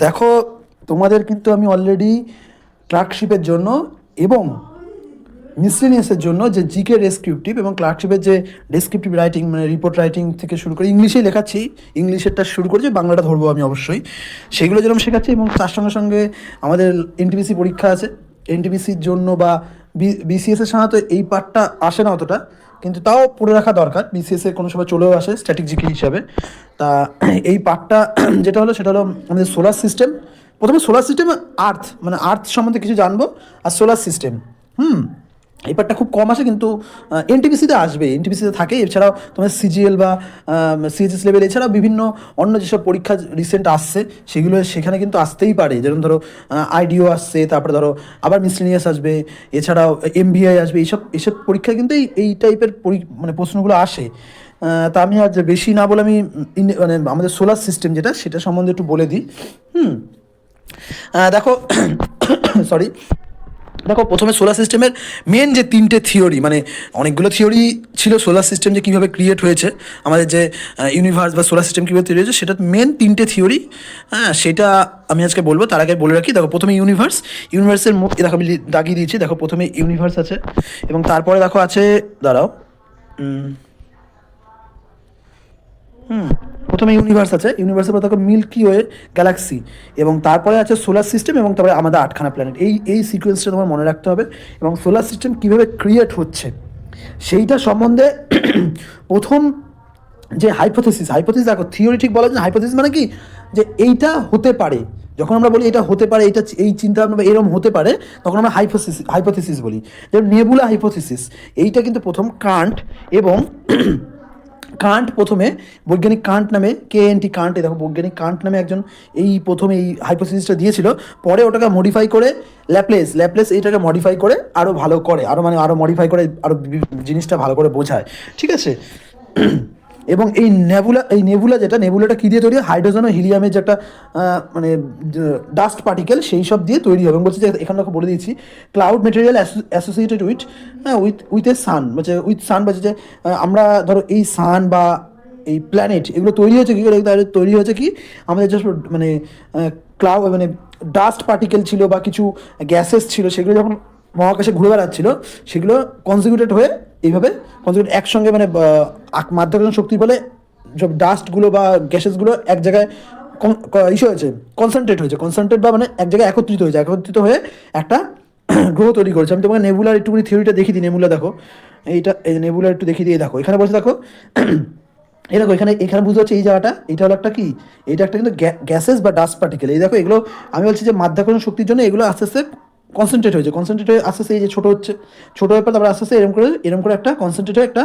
দেখো, তোমাদের কিন্তু আমি অলরেডি ক্লার্কশিপের জন্য এবং মিসলেনিয়াসের জন্য যে জিকে ডেসক্রিপটিভ এবং ক্লার্কশিপের যে ডেসক্রিপটিভ রাইটিং মানে রিপোর্ট রাইটিং থেকে শুরু করে ইংলিশেই লেখাচ্ছি, ইংলিশেরটা শুরু করেছি, বাংলাটা ধরবো আমি অবশ্যই, সেগুলো যেরকম শেখাচ্ছি। এবং তার সঙ্গে সঙ্গে আমাদের এনটিপিসি পরীক্ষা আছে, এনটিপিসির জন্য বা বিসিএসের সাধারণত এই পার্টটা আসে না অতটা, কিন্তু তাও পড়ে রাখা দরকার, বিসিএস এর কোনো সময় চলেও আসে স্ট্যাটিক জিকে হিসাবে। তা এই পার্টটা যেটা হলো সেটা হলো আমাদের সোলার সিস্টেম। প্রথমে সোলার সিস্টেম, আর্থ মানে আর্থ সম্বন্ধে কিছু জানবো, আর সোলার সিস্টেম। হুম এই পার্টটা খুব কম আসে, কিন্তু এনটিপিসিতে আসবে, এনটিপিসিতে থাকে। এছাড়াও তোমার সিজিএল বা সিএইচএস লেভেল, এছাড়াও বিভিন্ন অন্য যেসব পরীক্ষা রিসেন্ট আসছে সেগুলো সেখানে কিন্তু আসতেই পারে। যেমন ধরো আইডিও আসছে, তারপরে ধরো আবার মিসলেনিয়াস আসবে, এছাড়াও এমবিআই আসবে। এইসব এইসব পরীক্ষায় কিন্তু এই টাইপের মানে প্রশ্নগুলো আসে। তা আমি আজ বেশি না বলে আমি মানে আমাদের সোলার সিস্টেম যেটা, সেটা সম্বন্ধে একটু বলে দিই। হুম দেখো, সরি, দেখো প্রথমে সোলার সিস্টেমের মেন যে তিনটে থিওরি, মানে অনেকগুলো থিওরি ছিল সোলার সিস্টেম যে কীভাবে ক্রিয়েট হয়েছে, আমাদের যে ইউনিভার্স বা সোলার সিস্টেম কীভাবে তৈরি হয়েছে, সেটা মেন তিনটে থিওরি। হ্যাঁ, সেটা আমি আজকে বলবো। তার আগে বলে রাখি, দেখো প্রথমে ইউনিভার্সের দেখো আমি দাগিয়ে দিয়েছি। দেখো প্রথমে ইউনিভার্স আছে, এবং তারপরে দেখো আছে, দাঁড়াও, হুম প্রথমে ইউনিভার্স আছে, ইউনিভার্সের পর দেখো মিল্কি ওয়ে গ্যালাক্সি, এবং তারপরে আছে সোলার সিস্টেম, এবং তারপরে আমাদের আটখানা প্ল্যানেট। এই সিকোয়েন্সটা তোমার মনে রাখতে হবে। এবং সোলার সিস্টেম কীভাবে ক্রিয়েট হচ্ছে সেইটা সম্বন্ধে প্রথম যে হাইপোথিসিস দেখো, থিওরি ঠিক বলা যায় না, হাইপোথিসিস মানে কি, যে এইটা হতে পারে। যখন আমরা বলি এটা হতে পারে, এটা এই চিন্তা ভাবনা এরকম হতে পারে, তখন আমরা হাইপোথিসিস বলি। যেমন নেবুলা হাইপোথিসিস, এইটা কিন্তু প্রথম কান্ট এবং প্রথমে বৈজ্ঞানিক কান্ট নামে, KNT কান্ট, দেখো বৈজ্ঞানিক কান্ট নামে একজন এই প্রথমে এই হাইপোথিসিসটা দিয়েছিল। পরে ওটাকে মডিফাই করে ল্যাপলেস এইটাকে মডিফাই করে আরও ভালো করে, আরও মডিফাই করে, আরও জিনিসটা ভালো করে বোঝায়। ঠিক আছে। এবং এই নেবুলাটা কী দিয়ে তৈরি হয়, হাইড্রোজেন ও হিলিয়ামের যে একটা মানে ডাস্ট পার্টিকেল, সেই সব দিয়ে তৈরি হবে। এবং বলছে যে এখানে বলে দিয়েছি, cloud material associated with a sun, বলছে উইথ সান, বলছে যে আমরা ধরো এই সান বা এই প্ল্যানেট, এগুলো তৈরি হয়েছে কী করে, তৈরি হয়েছে কি, আমাদের জাস্ট মানে ক্লাউড মানে ডাস্ট পার্টিকেল ছিল বা কিছু গ্যাসেস ছিল, সেগুলো যখন মহাকাশে ঘুরে বেড়াচ্ছিল, সেগুলো কনজিকিউটেড হয়ে এইভাবে একসঙ্গে মানে মাধ্যাকর্ষণ শক্তির ফলে সব ডাস্টগুলো বা গ্যাসেসগুলো এক জায়গায় ইস্যু হয়েছে, কনসেন্ট্রেট বা মানে এক জায়গায় একত্রিত হয়ে একটা গ্রহ তৈরি করেছে। আমি তোমাকে নেবুলার একটুখানি থিওরিটা দেখিয়ে দিই। নেবুলা দেখো, এইটা এই নেবুলার একটু দেখিয়ে দিয়ে, দেখো এখানে বসে দেখো, এই দেখো এখানে বুঝতে হচ্ছে এই জায়গাটা, এটা হলো একটা কি, এটা একটা কিন্তু গ্যাসেস বা ডাস্ট পার্টিকেল। এই দেখো এগুলো, আমি বলছি যে মাধ্যাকর্ষণ শক্তির জন্য এগুলো আস্তে আস্তে কনসেন্ট্রেট হয়ে আস্তে আস্তে এই যে ছোটো হয়ে পর তারপর আস্তে আস্তে এরকম করে একটা কনসেন্ট্রেট হয়ে একটা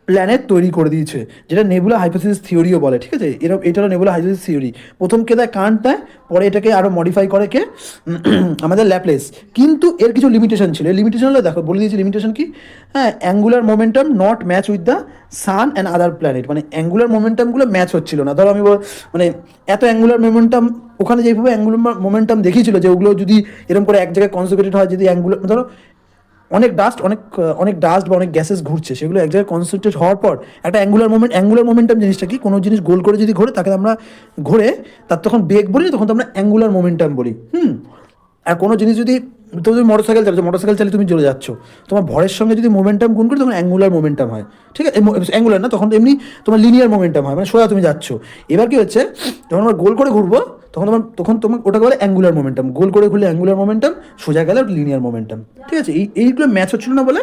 প্ল্যানেট তৈরি করে দিয়েছে, যেটা নেবুলা হাইপোথিসিস থিওরিও বলে। ঠিক আছে, এটা হলো নেবুলা হাইপোথিসিস থিওরি। প্রথম কে দেয়, কান্ট দেয়, পরে এটাকে আরও মডিফাই করে কে, আমাদের ল্যাপলেস। কিন্তু এর কিছু লিমিটেশন ছিল। এর লিমিটেশন হলো, দেখো বলে দিয়েছি লিমিটেশন কি, হ্যাঁ, angular momentum not match with the sun and other planet, মানে অ্যাঙ্গুলার মোমেন্টামগুলো ম্যাচ হচ্ছিল না। ধরো আমি মানে এত অ্যাঙ্গুলার মোমেন্টাম, ওখানে যেভাবে অ্যাঙ্গুলার মোমেন্টাম দেখিয়েছিল যে ওগুলো যদি এরকম করে এক জায়গায় কনসেন্ট্রেটেড হয়, যদি অ্যাঙ্গুলার ধরো অনেক ডাস্ট বা অনেক গ্যাসেস ঘুরছে, সেগুলো এক জায়গায় কনসেন্ট্রেট হওয়ার পর একটা অ্যাঙ্গুলার মোমেন্টাম জিনিসটা কি, কোনো জিনিস গোল করে যদি ঘোরে, তাকে আমরা ঘোরে তার তখন বেগ বলি, তখন তো আমরা অ্যাঙ্গুলার মোমেন্টাম বলি। আর কোনো জিনিস যদি, তুমি মোটরসাইকেল চালিয়ে তুমি চলে যাচ্ছ, তোমার ভরের সঙ্গে যদি মোমেন্টাম গুণ করি, তখন অ্যাঙ্গুলার মোমেন্টাম হয়। ঠিক আছে, অ্যাঙ্গুলার না, তখন এমনি তোমার লিনিয়ার মোমেন্টাম হয়, মানে সোজা তুমি যাচ্ছ। এবার কি হচ্ছে, যখন আমরা গোল করে ঘুরবো, তখন তোমার ওটাকে বলে অ্যাঙ্গুলার মোমেন্টাম। গোল করে ঘুরলে অ্যাঙ্গুলার মোমেন্টাম, সোজা গেলে লিনিয়ার মোমেন্টাম। ঠিক আছে, এইগুলো ম্যাচ হচ্ছিল না বলে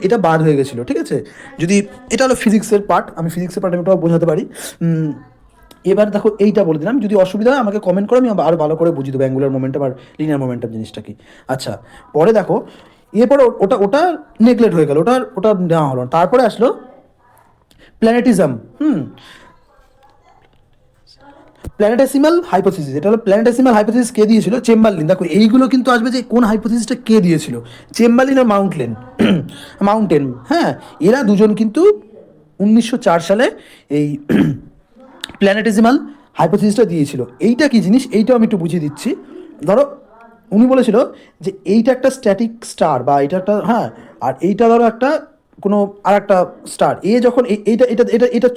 এটা বাদ হয়ে গেছিলো। ঠিক আছে, যদি এটা হলো ফিজিক্সের পার্ট, আমি ওটাও বোঝাতে পারি। এবার দেখো এইটা বলে দিলাম, যদি অসুবিধা হয় আমাকে কমেন্ট করে, আমি আরও ভালো করে বুঝিয়ে দেবো অ্যাঙ্গুলার মোমেন্টাম আর লিনিয়ার মোমেন্টাম জিনিসটা কি। আচ্ছা, পরে দেখো, এরপরে ওটা নেগলেক্ট হয়ে গেল, ওটা নেওয়া হলো। তারপরে আসলো প্ল্যানেটিজম। প্ল্যানেটেসিমাল হাইপোথিসিস, এটা হলো প্ল্যানেটেসিমাল হাইপোথিসিস কে দিয়েছিল, চেম্বারলিন। দেখো এইগুলো কিন্তু আসবে যে কোন হাইপোথিসিসটা কে দিয়েছিল, চেম্বারলিন আর মাউন্টেন। হ্যাঁ, এরা দুজন কিন্তু 1904 সালে এই প্ল্যানেটেসিমাল হাইপোথিসিসটা দিয়েছিল। এইটা কি জিনিস, এইটাও আমি একটু বুঝিয়ে দিচ্ছি। ধরো উনি বলেছিল যে এইটা একটা স্ট্যাটিক স্টার, বা এটা একটা, হ্যাঁ, আর এইটা ধরো একটা কোনো আর একটা স্টার, যখন এইটা এটা এটা এটা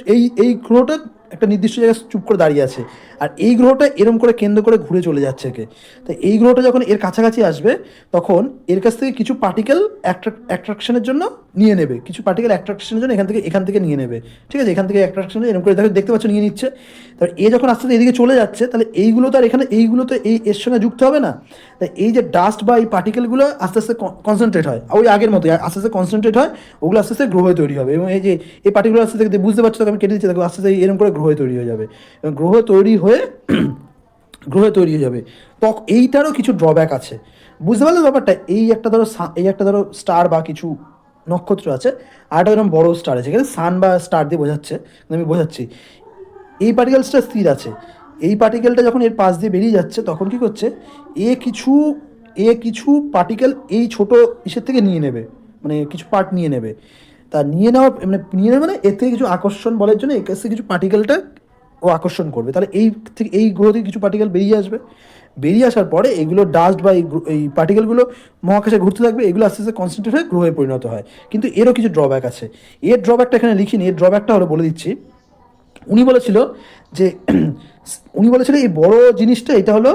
এই গ্রহটা একটা নির্দিষ্ট জায়গায় চুপ করে দাঁড়িয়ে আছে, আর এই গ্রহটা এরম করে কেন্দ্র করে ঘুরে চলে যাচ্ছে একে। তো এই গ্রহটা যখন এর কাছাকাছি আসবে তখন এর কাছ থেকে কিছু পার্টিকেল অ্যাট্রাকশনের জন্য নিয়ে নেবে, কিছু পার্টিকেল অ্যাট্রাকশনের জন্য এখান থেকে নিয়ে নেবে, ঠিক আছে, এখান থেকে অ্যাট্রাকশনে এরকম করে দেখতে পাচ্ছ নিয়ে নিচ্ছে। তারপর এ যখন আস্তে আস্তে এদিকে চলে যাচ্ছে তাহলে এইগুলো তো আর এইগুলো তো এর সঙ্গে যুক্ত হবে না, তাই এই যে ডাস্ট বা এই পার্টিকেলগুলো আস্তে আস্তে কনসেন্ট্রেট হয় ওই আগের মতো, আস্তে আস্তে কনসেন্ট্রেট হয়, ওগুলো আস্তে আস্তে গ্রহ তৈরি হবে। এবং এই যে এই পার্টিকুলার আস্তে আস্তে বুঝতে পারছো, আমি কেটে দিচ্ছি দেখো, আস্তে আস্তে এরকম করে গ্রহ তৈরি হয়ে যাবে, এবং গ্রহ তৈরি হয়ে যাবে। এইটারও কিছু ড্রব্যাক আছে, বুঝতে পারলে ব্যাপারটা? এই একটা ধরো স্টার বা কিছু নক্ষত্র আছে, আর একটা এরকম বড় স্টার আছে, এখানে সান বা স্টার দিয়ে বোঝাচ্ছে, আমি বোঝাচ্ছি। এই পার্টিকেলসটা স্থির আছে, এই পার্টিকেলটা যখন এর পাশ দিয়ে বেরিয়ে যাচ্ছে তখন কি করছে, এ কিছু পার্টিকেল এই ছোট ইসের থেকে নিয়ে নেবে, মানে কিছু পার্ট নিয়ে নেবে। তা নিয়ে নেবে মানে এর থেকে কিছু আকর্ষণ বলের জন্য এর কাছে কিছু পার্টিকেলটা ও আকর্ষণ করবে, তাহলে এই গ্রহ থেকে কিছু পার্টিকেল বেরিয়ে আসবে। বেরিয়ে আসার পরে এগুলো ডাস্ট বা এই পার্টিকেলগুলো মহাকাশে ঘুরতে থাকবে, এগুলো আস্তে আস্তে কনসেন্ট্রেট হয়ে গ্রহে পরিণত হয়। কিন্তু এরও কিছু ড্রব্যাক আছে, এর ড্রব্যাকটা এখানে লিখিনি, এর ড্রব্যাকটা হলো বলে দিচ্ছি। উনি বলেছিল যে এই বড় জিনিসটা এটা হলো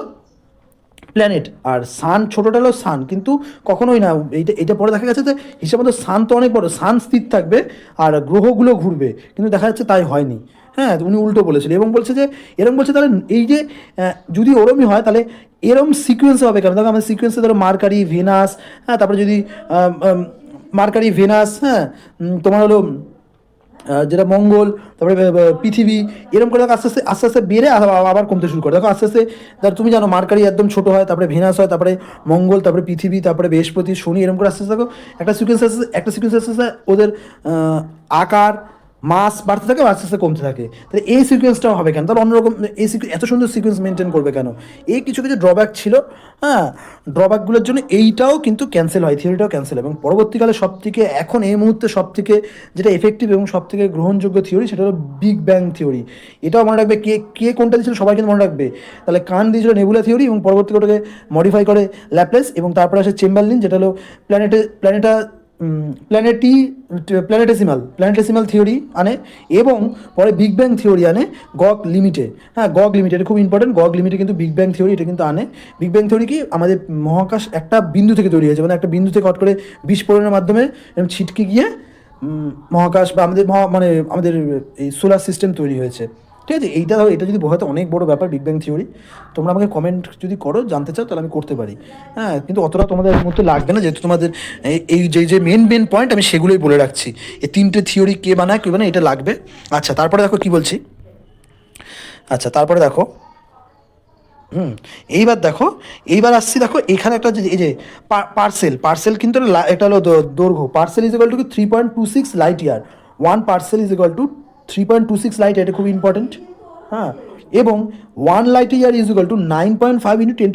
প্ল্যানেট, আর সান ছোটোটা হলো সান, কিন্তু কখনোই না, এইটা পরে দেখা গেছে যে হিসাব মতো সান তো অনেক বড়, সান স্থির থাকবে আর গ্রহগুলো ঘুরবে, কিন্তু দেখা যাচ্ছে তাই হয়নি। হ্যাঁ, উনি উল্টো বলেছিল এবং বলছে যে এরম বলছে, তাহলে এই যে যদি ওরমই হয় তাহলে এরম সিকোয়েন্সে হবে কেন? দেখো আমাদের সিকোয়েন্সে ধরো মার্কারি, ভেনাস, হ্যাঁ, তারপরে যদি মার্কারি, ভেনাস, হ্যাঁ, তোমার হলো যেটা মঙ্গল, তারপরে পৃথিবী, এরকম করে দেখো আস্তে আস্তে বেড়ে আবার কমতে শুরু করে। দেখো আস্তে আস্তে তুমি জানো মার্কারি একদম ছোটো হয়, তারপরে ভেনাস হয়, তারপরে মঙ্গল, তারপরে পৃথিবী, তারপরে বৃহস্পতি, শনি, এরকম করে আস্তে আস্তে দেখো একটা সিকোয়েন্স আস্তে আস্তে ওদের আকার মাস বাড়তে থাকে, আস্তে আস্তে কমতে থাকে। তাহলে এই সিকোয়েন্সটাও হবে কেন? তাহলে অন্যরকম এত সুন্দর সিকোয়েন্স মেনটেন করবে কেন? এই কিছু ড্রব্যাক ছিল, হ্যাঁ, ড্রব্যাকগুলোর জন্য এইটাও কিন্তু ক্যান্সেল হয়, থিওরিটাও ক্যান্সেল। এবং পরবর্তীকালে সবথেকে এখন এই মুহূর্তে সবথেকে যেটা এফেক্টিভ এবং সবথেকে গ্রহণযোগ্য থিওরি সেটা হলো বিগ ব্যাং থিওরি। এটাও মনে রাখবে, কে কোনটা দিয়েছিল সবাই কিন্তু মনে রাখবে। তাহলে কান দিয়েছিল নেবুলা থিওরি, এবং পরবর্তীকালে ওটাকে মডিফাই করে ল্যাপ্লেস, এবং তারপরে আসে চেম্বারলিন, যেটা হলো প্ল্যানেটেসিমাল থিওরি আনে, এবং পরে বিগ ব্যাং থিওরি আনে গগ লিমিটে। হ্যাঁ, গগ লিমিটে, এটা খুব ইম্পর্টেন্ট, গগ লিমিটে কিন্তু বিগ ব্যাং থিওরি এটা কিন্তু আনে। বিগ ব্যাং থিওরি কি, আমাদের মহাকাশ একটা বিন্দু থেকে তৈরি হয়েছে, মানে একটা বিন্দু থেকে হট করে বিস্ফোরণের মাধ্যমে ছিটকে গিয়ে মহাকাশ বা আমাদের এই সোলার সিস্টেম তৈরি হয়েছে, ঠিক আছে। এটা যদি বোঝাতে অনেক বড় ব্যাপার বিগ ব্যাং থিওরি। তোমরা আমাকে কমেন্ট যদি করো জানতে চাও তাহলে আমি করতে পারি, হ্যাঁ, কিন্তু অতটা তোমাদের মধ্যে লাগবে না, যেহেতু তোমাদের এই যে মেন পয়েন্ট আমি সেগুলোই বলে রাখছি। এই তিনটে থিওরি কে বানায় এটা লাগবে। আচ্ছা, তারপরে দেখো কি বলছি। আচ্ছা, তারপরে দেখো, এইবার আসছি, দেখো এখানে একটা এই যে পার্সেল কিন্তু এটা হলো দৈর্ঘ্য। Parcel is equal to 3.26 light year. One parcel is equal to 3.26 light, এটা খুব ইম্পর্টেন্ট, হ্যাঁ। এবং 1 light year is equal to 9.5 into 10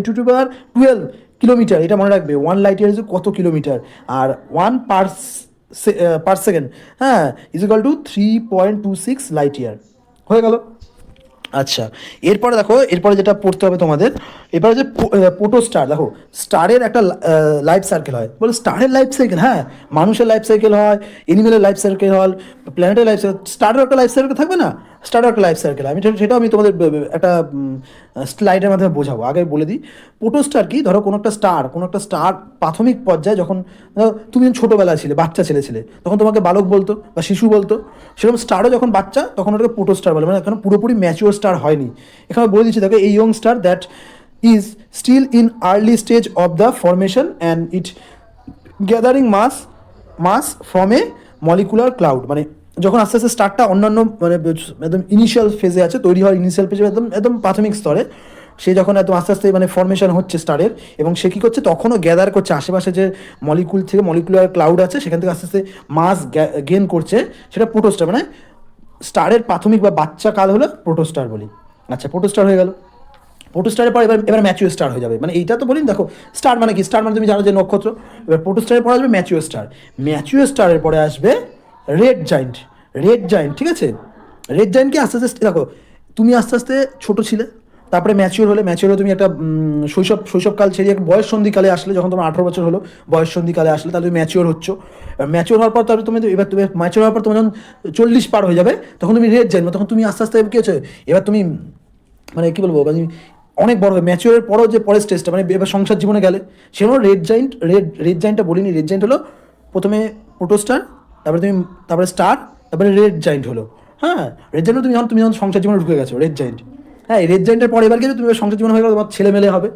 to the power 12 kilometre. এটা মনে রাখবে, 1 লাইট ইয়ার ইজ কত কিলোমিটার, আর 1 পার সেকেন্ড, হ্যাঁ, is equal to 3.26 light year. হয়ে গেল। আচ্ছা, এরপরে যেটা পড়তে হবে তোমাদের, এরপরে যে পোটোস্টার। দেখো, স্টারের একটা লাইফ সার্কেল হয়, বলে স্টারের লাইফ সাইকেল, হ্যাঁ, মানুষের লাইফ সাইকেল হয়, এনিমেলের লাইফ সাইকেল হয়, প্ল্যানেটের লাইফ সাইকেল, স্টারের একটা লাইফ সাইকেল থাকবে না? স্টারের একটা লাইফ সার্কেল, সেটাও আমি তোমাদের একটা স্লাইডের মাধ্যমে বোঝাবো। আগে বলে দিই পোটোস্টার কি। ধরো কোনো একটা স্টার প্রাথমিক পর্যায়ে যখন তুমি ছোটোবেলায় ছিলে, বাচ্চা ছেলে তখন তোমাকে বালক বলতো বা শিশু বলতো, সেরকম স্টারও যখন বাচ্চা তখন ওটাকে পোটোস্টার বলে, মানে এখন পুরোপুরি ম্যাচিওর স্টার হয়নি। এখানে বলে দিচ্ছি, দেখো, এই young star that is still in early stage of the formation and it gathering mass from a molecular cloud. মানে যখন আস্তে আস্তে স্টারটা অন্যান্য মানে একদম ইনিশিয়াল ফেজে আছে, তৈরি হয় ইনিশিয়াল ফেজে, একদম প্রাথমিক স্তরে, সে যখন একদম আস্তে আস্তে মানে ফর্মেশন হচ্ছে স্টারের, এবং সে কী করছে, তখনও গ্যাদার করছে আশেপাশে যে মলিকুলার ক্লাউড আছে, সেখান থেকে আস্তে আস্তে মাস গেন করছে, সেটা প্রোটোস্টার, মানে স্টারের প্রাথমিক বা বাচ্চা কাল হলো প্রোটোস্টার বলি। আচ্ছা, প্রোটোস্টার হয়ে গেল। প্রোটোস্টারের পর এবার ম্যাচিওর স্টার হয়ে যাবে। মানে এইটা তো বলি, দেখো স্টার মানে কি, স্টার মানে তুমি জানো যে নক্ষত্র। এবার প্রোটোস্টারের পরে আসবে ম্যাচিওর স্টারের পরে আসবে রেড জায়েন্ট, ঠিক আছে। রেড জায়েন্টকে আস্তে আস্তে, দেখো তুমি আস্তে আস্তে ছোটো ছিলে, তারপরে ম্যাচিওর হলে তুমি একটা শৈশবকাল ছেড়ে এক বয়স সন্ধিকালে আসলে, যখন তোমার 18 বছর হলো, বয়স সন্ধিকালে আসলে, তাহলে তুমি ম্যাচিওর হচ্ছ। ম্যাচিওর হওয়ার পর তাহলে তুমি ম্যাচিওর হওয়ার পর তোমার যখন 40 পার হয়ে যাবে, তখন তুমি রেড জাইন্ট, তখন তুমি আস্তে আস্তে কী হচ্ছে, এবার তুমি মানে কী বলবো, মানে অনেক বড় হবে। ম্যাচিওরের পরও যে পরের স্টেজটা, মানে এবার সংসার জীবনে গেলে, সেগুলো রেড জাইন্টটা বলিনি। রেড জাইন্ট হলো প্রথমে প্রোটোস্টার, তারপরে স্টার, তারপরে রেড জাইন্ট হলো। হ্যাঁ, রেড জাইন্ট তুমি যখন সংসার জীবনে ঢুকে গেছো, রেড জাইন্ট। হ্যাঁ, রেড জাইন্টের পরে এবার কিন্তু তুমি সংসার জীবন হয়ে গেলে, তোমার ছেলেমেলে হবে,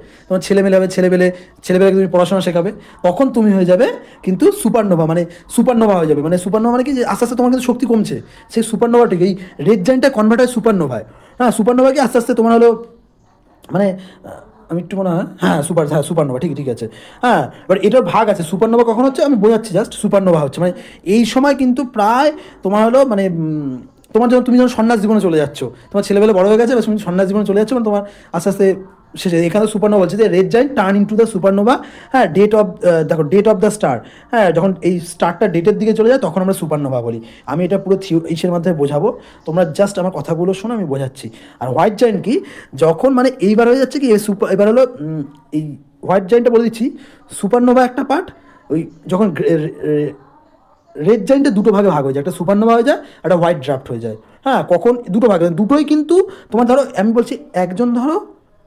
ছেলেমেলেকে তুমি পড়াশোনা শেখাবে, তখন তুমি হয়ে যাবে কিন্তু সুপারনোভা, মানে সুপারনোভা হয়ে যাবে। মানে সুপারনোভা মানে কি, যে আস্তে আস্তে তোমার কিন্তু শক্তি কমছে, সেই সুপারনোভা ঠিক এই রেড জাইন্টটা কনভার্ট হয় সুপারনোভায়। হ্যাঁ, সুপারনোভা কি আস্তে আস্তে তোমার হলো মানে আমি একটু মনে হয়, সুপারনোভা, ঠিক আছে। হ্যাঁ, এবার এটার ভাগ আছে, সুপারনোভা কখন হচ্ছে আমি বোঝাচ্ছি, জাস্ট সুপারনোভা হচ্ছে মানে এই সময় কিন্তু প্রায় তোমার হলো মানে তুমি যখন সন্ন্যাস জীবনে চলে যাচ্ছ, তোমার ছেলেবেলা বড় হয়ে গেছে, তুমি সন্ন্যাস জীবনে চলে যাচ্ছ, মানে তোমার আস্তে আস্তে শেষে এখানে সুপারনোভা বলছে যে red giant turn into the supernova. হ্যাঁ, ডেট অফ দ্য স্টার। হ্যাঁ, যখন এই স্টারটা ডেটের দিকে চলে যায়, তখন আমরা সুপারনোভা বলি। আমি এটা পুরো ইসের মাধ্যমে বোঝাবো, তোমরা জাস্ট আমার কথাগুলো শোনো, আমি বোঝাচ্ছি। আর হোয়াইট জাইন্ট কি, যখন মানে এইবার হয়ে যাচ্ছে কি এবার হলো এই হোয়াইট জাইন্টটা বলে দিচ্ছি, সুপারনোভা একটা পার্ট, ওই যখন রেড জাইন্টে দুটো ভাগে ভাগ হয়ে যায়, একটা সুপারনোভা হয়ে যায়, একটা হোয়াইট ড্রাফট হয়ে যায়। হ্যাঁ, কখন দুটো ভাগে, দুটোই কিন্তু তোমার ধরো, আমি বলছি একজন ধরো,